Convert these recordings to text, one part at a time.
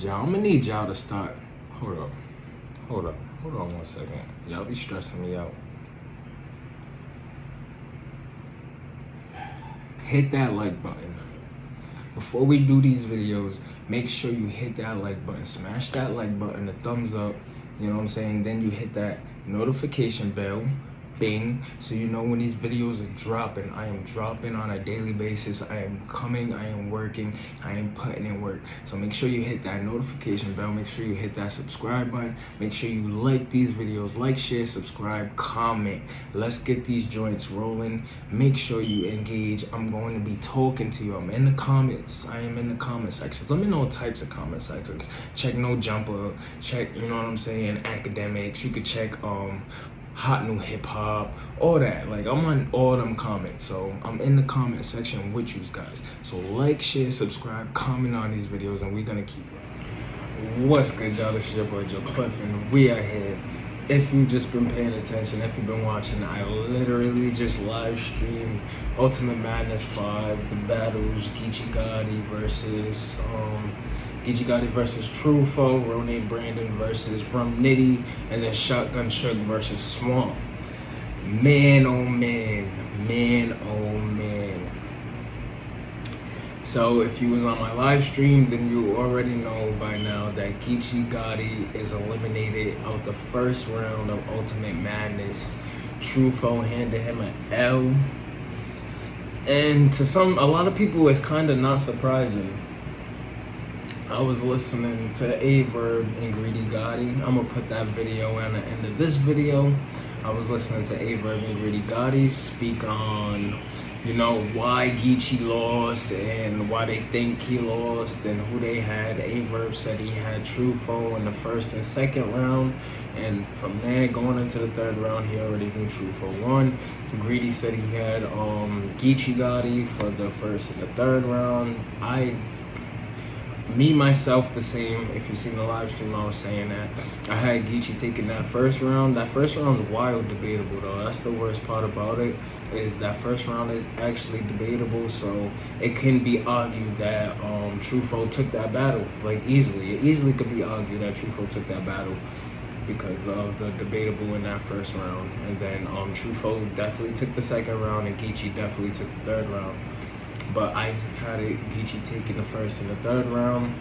y'all. I'm gonna need y'all to start. Hold on 1 second. Y'all be stressing me out. Hit that like button. Before we do these videos, make sure you hit that like button. Smash that like button, the thumbs up, you know what I'm saying? Then you hit that notification bell, bing, so you know when these videos are dropping. I am dropping on a daily basis. I am coming, I am working, I am putting in work. So make sure you hit that notification bell, make sure you hit that subscribe button, make sure you like these videos, like, share, subscribe, comment. Let's get these joints rolling. Make sure you engage. I'm going to be talking to you. I'm in the comments. I am in the comment sections. I'm in all types of comment sections. Check No Jumper, check, you know what I'm saying, academics. You could check hot new hip hop, all that. Like, I'm on all them comments, so I'm in the comment section with you guys. So like, share, subscribe, comment on these videos, and we're gonna keep it. What's good, y'all? This is your boy Joe Cliff, and we are here. If you've just been paying attention, if you've been watching, I literally just live streamed Ultimate Madness 5, the battles, Geechi Gotti versus True Foe, Real Name Brandon versus Rum Nitty, and then Shotgun Shug versus Swamp. Man, oh man, man, oh man. So if you was on my live stream, then you already know by now that Geechi Gotti is eliminated out the first round of Ultimate Madness. True Foe handed him an L. And to a lot of people, it's kind of not surprising. I was listening to Averb and Greedy Gotti. I'm gonna put that video on the end of this video. I was listening to Averb and Greedy Gotti speak on, you know, why Geechi lost and why they think he lost and who they had. Averb said he had True Foe in the first and second round, and from there going into the third round, he already knew True Foe won. Greedy said he had Geechi Gotti for the first and the third round. Myself, the same. If you seen the live stream, I was saying that I had Geechi taking that first round. That first round's wild debatable though. That's the worst part about it, is that first round is actually debatable. So it can be argued that True Foe took that battle, like easily. It easily could be argued that True Foe took that battle because of the debatable in that first round. And then True Foe definitely took the second round, and Geechi definitely took the third round. But I had Geechi taking the first and the third round.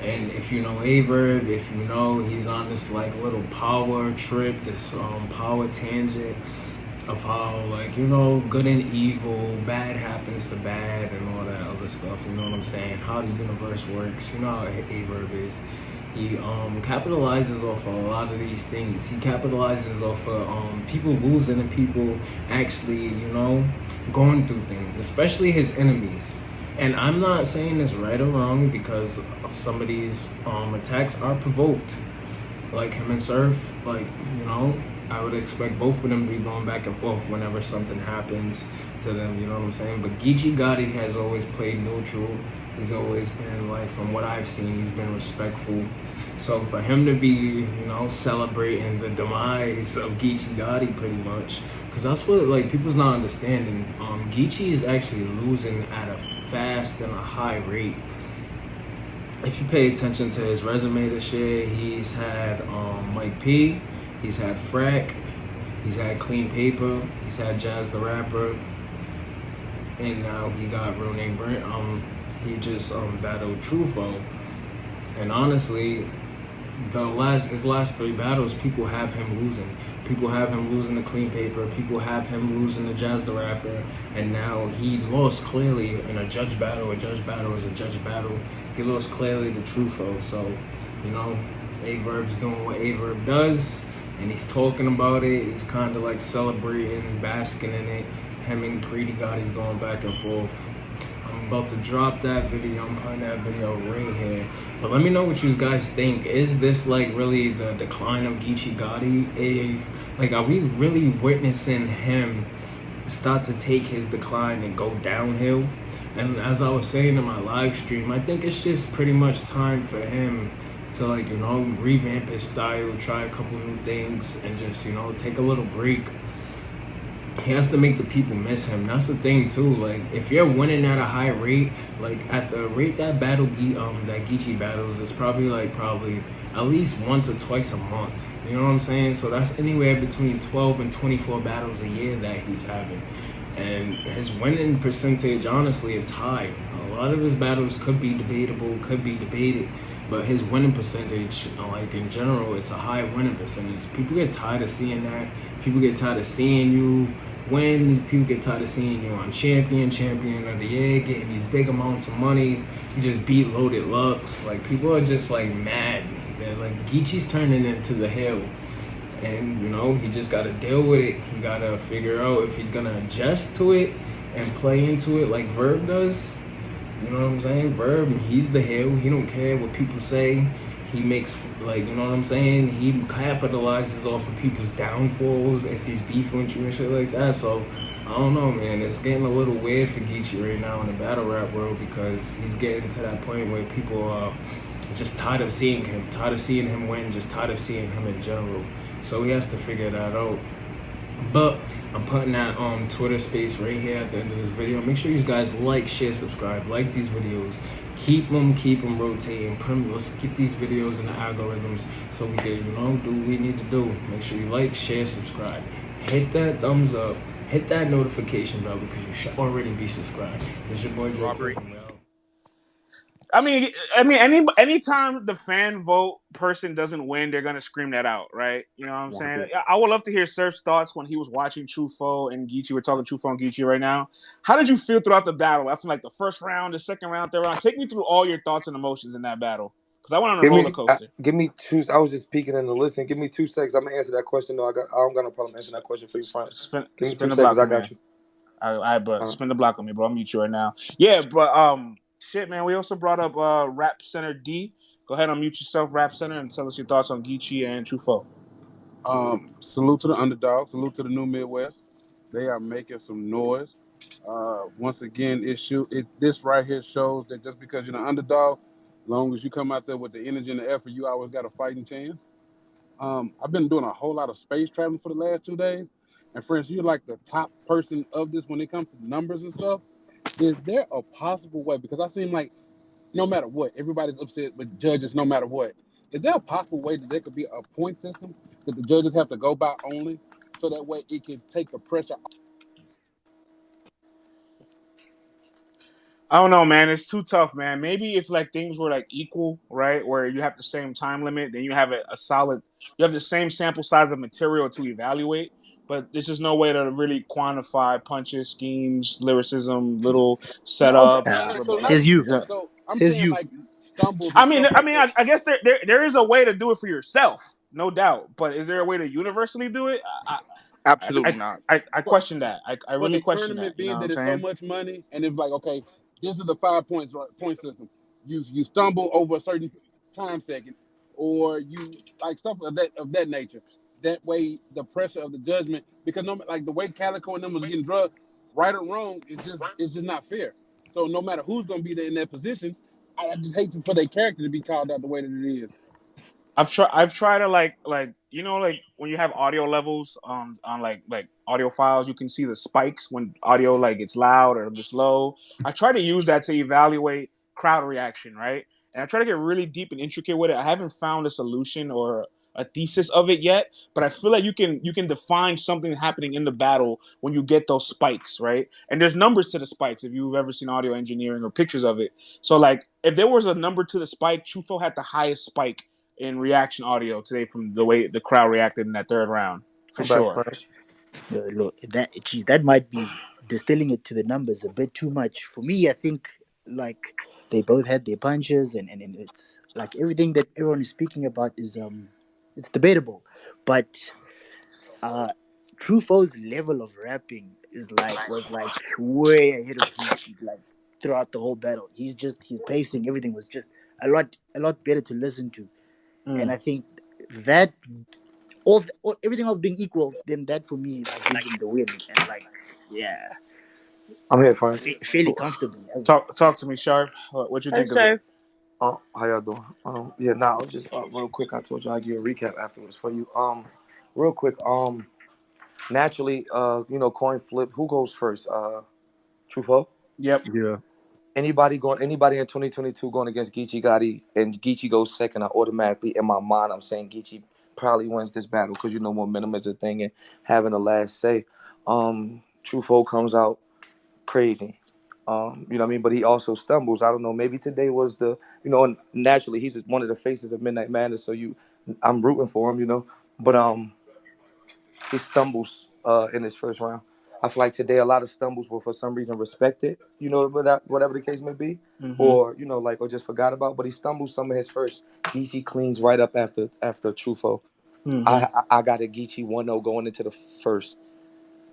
And if you know Averb, if you know, he's on this like little power trip, this power tangent of how, like, you know, good and evil, bad happens to bad and all that other stuff, you know what I'm saying? How the universe works, you know how Averb is. He capitalizes off of a lot of these things. He capitalizes off of people losing and people actually, you know, going through things, especially his enemies. And I'm not saying this right or wrong, because some of these attacks are provoked. Like him and Surf, like, you know, I would expect both of them to be going back and forth whenever something happens to them, you know what I'm saying? But Geechi Gotti has always played neutral. He's always been, like, from what I've seen, he's been respectful. So for him to be, you know, celebrating the demise of Geechi Gotti pretty much, because that's what, like, people's not understanding. Geechi is actually losing at a fast and a high rate. If you pay attention to his resume this year, he's had Mike P, he's had Frack, he's had Clean Paper, he's had Jazz the Rapper, and now he got Real Name Brand. He just battled True Foe, and honestly, his last three battles, people have him losing. People have him losing the Clean Paper. People have him losing the Jazz the Rapper, and now he lost clearly in a judge battle. A judge battle is a judge battle. He lost clearly to True Foe. So, you know, Averb's doing what Averb does, and he's talking about it. He's kind of like celebrating, basking in it. Him and Greedy Gotti's going back and forth. I'm about to drop that video. I'm putting that video right here. But let me know what you guys think. Is this like really the decline of Geechi Gotti? Like, are we really witnessing him start to take his decline and go downhill? And as I was saying in my live stream, I think it's just pretty much time for him to, like, you know, revamp his style, try a couple new things, and just, you know, take a little break. he has to make the people miss him. That's the thing too. Like if you're winning at a high rate, like at the rate that that Geechi battles, it's probably at least once or twice a month. You know what I'm saying? So that's anywhere between 12 and 24 battles a year that he's having. And his winning percentage, honestly, it's high. A lot of his battles could be debatable, could be debated, but his winning percentage, like in general, it's a high winning percentage. People get tired of seeing that. People get tired of seeing you win. People get tired of seeing you on champion of the year, getting these big amounts of money. You just beat Loaded Lux. Like people are just like mad. They're like Geechi's turning into the hill. And he just got to deal with it. He got to figure out if he's gonna adjust to it and play into it like Verb does. You know what I'm saying? Verb, he's the heel. He don't care what people say. He makes you know what I'm saying? He capitalizes off of people's downfalls if he's beefing with you and shit like that. So I don't know, man. It's getting a little weird for Geechi right now in the battle rap world because he's getting to that point where people are just tired of seeing him win, just tired of seeing him in general. So he has to figure that out. But I'm putting that on Twitter space right here at the end of this video. Make sure you guys like, share, subscribe, like these videos. Keep them rotating. Let's get these videos in the algorithms so we can, do what we need to do. Make sure you like, share, subscribe. Hit that thumbs up. Hit that notification bell because you should already be subscribed. It's your boy Joe. I mean, anytime the fan vote person doesn't win, they're gonna scream that out, right? You know what I'm saying? I would love to hear Surf's thoughts when he was watching Truffaut and Geechi. We're talking Truffaut and Geechi right now. How did you feel throughout the battle? After like the first round, the second round, third round, take me through all your thoughts and emotions in that battle because I went on a roller coaster. Give me two. I was just speaking in the listen. Give me 2 seconds. I'm gonna answer that question. No, I don't got no problem answering that question for you, Frank. Give me 2 Spin the seconds. block I on me, got man. you. But spin the block on me, bro. I'll mute you right now. Yeah, but shit, man. We also brought up Rap Center D. Go ahead, unmute yourself, Rap Center, and tell us your thoughts on Geechi and Truffaut. Salute to the underdog. Salute to the New Midwest. They are making some noise. Once again, this right here shows that just because you're the underdog, as long as you come out there with the energy and the effort, you always got a fighting chance. I've been doing a whole lot of space traveling for the last 2 days, and friends, you're like the top person of this when it comes to numbers and stuff. Is there a possible way? Because I seem like no matter what, everybody's upset with judges no matter what. Is there a possible way that there could be a point system that the judges have to go by only so that way it can take the pressure off? I don't know, man. It's too tough, man. Maybe if like things were like equal, right, where you have the same time limit, then you have a solid, you have the same sample size of material to evaluate. But there's just no way to really quantify punches, schemes, lyricism, little No, okay, setups. okay. So Says you. so I'm Says saying you. like stumbles and stuff like that. I guess there is a way to do it for yourself, no doubt. But is there a way to universally do it? Absolutely not. I For, question that. I for really the question that. tournament You know being what I'm that it's so saying? much money, and it's like, okay, this is the 5 points point system. You stumble over a certain time second, or you like stuff of that nature. That way, the pressure of the judgment, because no, like the way Calico and them was getting drugged, right or wrong, it's just not fair. So no matter who's gonna be there in that position, I just hate for their character to be called out the way that it is. I've tried to like like when you have audio levels on like audio files, you can see the spikes when audio like gets loud or gets low. I try to use that to evaluate crowd reaction, right? And I try to get really deep and intricate with it. I haven't found a solution or a thesis of it yet, but I feel like you can define something happening in the battle when you get those spikes, right? And there's numbers to the spikes if you've ever seen audio engineering or pictures of it. So like if there was a number to the spike, Chufo had the highest spike in reaction audio today from the way the crowd reacted in that third round, for I'm back, sure. Frank. Look, that might be distilling it to the numbers a bit too much. For me, I think like they both had their punches, and it's like everything that everyone is speaking about is it's debatable, but uh, Truffaut's level of rapping was like way ahead of Geechee, like throughout the whole battle. His pacing, everything was just a lot better to listen to, and Mm. I think that everything else being equal, then that for me like gives him the win, and like yeah, I'm here, Frank. fairly comfortably as well. Talk to me, Sharp. What you Hey, think of it? sir. How y'all doing? Yeah, I'll just real quick. I told you I'd give a recap afterwards for you. Real quick. naturally, coin flip. Who goes first? Truffaut. Yep. Yeah. Anybody in 2022 going against Geechi Gotti and Geechi goes second, I automatically in my mind I'm saying Geechi probably wins this battle because momentum is a thing and having the last say. Truffaut comes out crazy. You know what I mean? But he also stumbles. I don't know. Maybe today was and naturally he's one of the faces of Midnight Madness, so I'm rooting for him, But he stumbles in his first round. I feel like today a lot of stumbles were for some reason respected, whatever the case may be, Mm-hmm. or or just forgot about. But he stumbles some of his first. Geechee cleans right up after Truffaut. Mm-hmm. I got a Geechee 1-0 going into the first.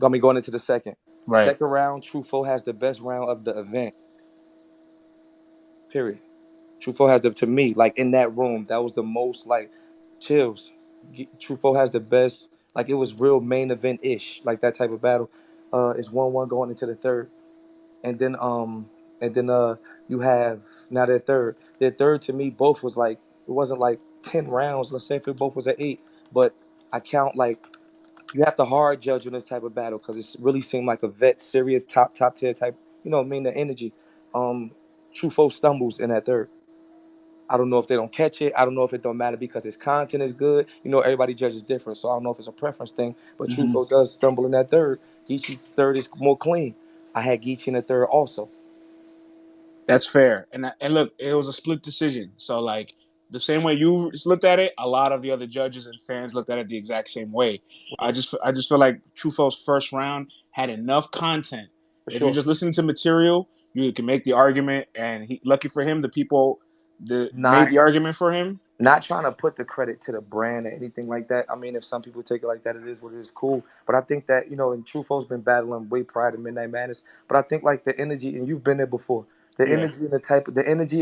Got me going into the second. Right. Second round, Truffaut has the best round of the event. Period. Truffaut has to me, like in that room, that was the most like chills. Truffaut has the best, like it was real main event ish, like that type of battle. It's 1-1 going into the third, and then you have now their third. Their third to me, both was like it wasn't like 10 rounds. Let's say if it both was at 8, but I count like you have to hard judge on this type of battle because it really seemed like a vet, serious top tier type. The energy. Truffaut stumbles in that third. I don't know if they don't catch it. I don't know if it don't matter because his content is good. Everybody judges different, so I don't know if it's a preference thing. But Mm-hmm. Truffaut does stumble in that third. Geechi's third is more clean. I had Geechi in the third also. That's fair. And look, it was a split decision. So like the same way you looked at it, a lot of the other judges and fans looked at it the exact same way. I just feel like Truffaut's first round had enough content. For If you're sure. just listening to material, you can make the argument. And lucky for him, the people that made Not the argument for him. not trying to put the credit to the brand or anything like that. I mean, if some people take it like that, it is what it is, cool. But I think that, and Truffaut's been battling way prior to Midnight Madness. But I think like the energy, and you've been there before, Yeah. the energy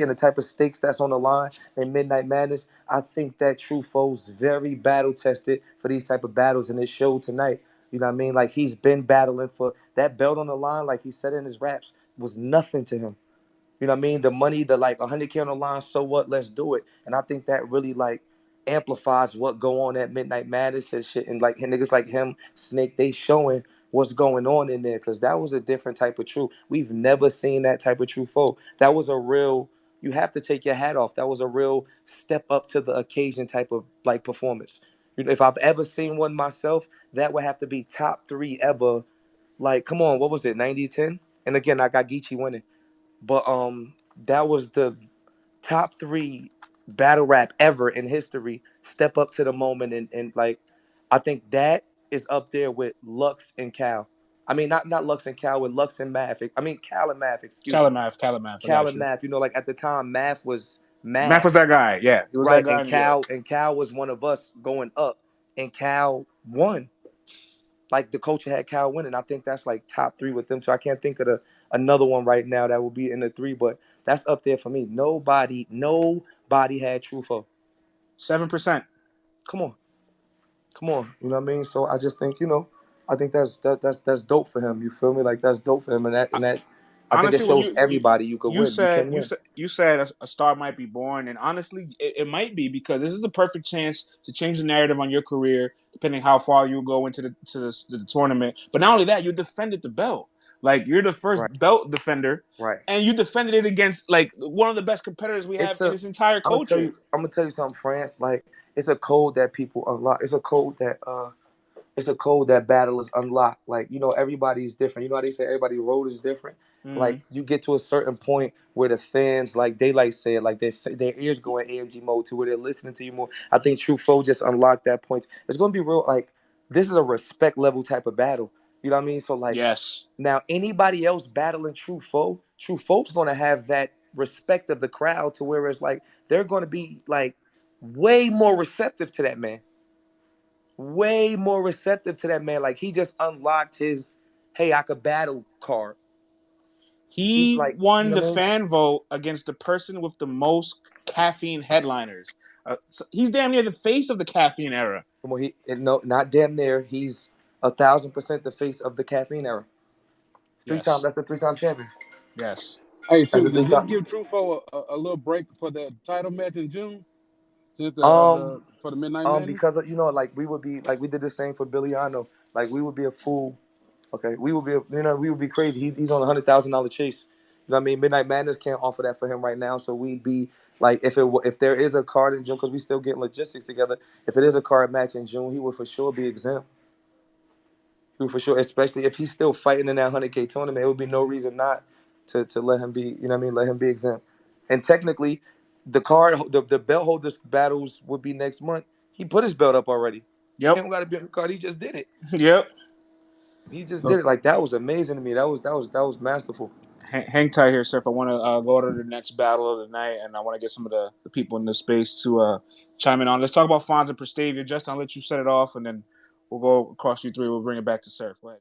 and the type of stakes that's on the line in Midnight Madness, I think that Truffaut's very battle tested for these type of battles, and it showed tonight. You know what I mean? Like he's been battling for that belt on the line, like he said in his raps, was nothing to him. You know what I mean? The money, the like 100K on the line, so what? Let's do it. And I think that really like amplifies what go on at Midnight Madness and shit. And like niggas like him, Snake, they showing what's going on in there because that was a different type of truth. We've never seen that type of true foe. That was a real. You have to take your hat off. That was a real step up to the occasion type of like performance. If I've ever seen one myself, that would have to be top 3 ever. Like, come on, what was it? 90-10? And again, I got Geechee winning. But that was the top 3 battle rap ever in history. Step up to the moment and like I think that is up there with Lux and Cal. I mean not Lux and Cal with Lux and Math. I mean Cal and Math, excuse me. Calamath, I Cal got and you. Math. Like at the time Math was Math was Math. that guy. Yeah, he was that Right. guy. Yeah. And Cal was one of us going up. And Cal won. Like the culture had Cal winning. I think that's like top 3 with them too. I can't think of another one right now that will be in the 3, but that's up there for me. Nobody had Truffaut. 7%. Come on, come on. You know what I mean? So I just think I think that's dope for him. You feel me? Like that's dope for him, and that I think it Honestly, when shows everybody you could you win. You said can you win. said you said a star might be born, and honestly, it might be because this is a perfect chance to change the narrative on your career, depending how far you go into the tournament. But not only that, you defended the belt. Like you're the first Right, belt defender, right. and you defended it against like one of the best competitors we have It's in a. this entire culture. I'm gonna tell you something, France. Like it's a code that people unlock. It's a code that battlers unlock. Like, everybody's different. You know how they say everybody's road is different? Mm-hmm. Like, you get to a certain point where the fans, like, they like say it, like, their ears go in AMG mode to where they're listening to you more. I think True Foe just unlocked that point. It's going to be real, like, this is a respect level type of battle. You know what I mean? So, like, Yes, now anybody else battling True Foe's going to have that respect of the crowd to where it's like, they're going to be, like, way more receptive to that man, way more receptive to that man. Like he just unlocked his hey, I could battle card. He's he like, you won know the what I mean? fan vote against the person with the most caffeine headliners. So he's damn near the face of the caffeine era. Come on, no, not damn near. He's 1,000% the face of the caffeine era. Three time. Yes. That's the 3-time champion. Yes. Hey, That's Sue, the three does this time. give Truffaut a little break for the title match in June? since Um, the for the Midnight Madness? because like we would be like we did the same for Billiano. Like we would be a fool. Okay, we would be we would be crazy. He's on $100,000 chase. You know what I mean? Midnight Madness can't offer that for him right now. So we'd be like if there is a card in June because we still getting logistics together. If it is a card match in June, he would for sure be exempt. For sure, especially if he's still fighting in that 100K tournament, it would be no reason not to let him be. You know what I mean? Let him be exempt. And technically, the belt holders battles would be next month. He put his belt up already. He Yep. don't got to be on the card. He just did it. Yep. He just did So it. Like that was amazing to me. That was masterful. Hang tight here, Surf. I want to go to the next battle of the night, and I want to get some of the people in this space to chime in on. Let's talk about Fonz and Prestavia. Justin, I'll let you set it off, and then we'll go across you three. We'll bring it back to Surf. Go ahead.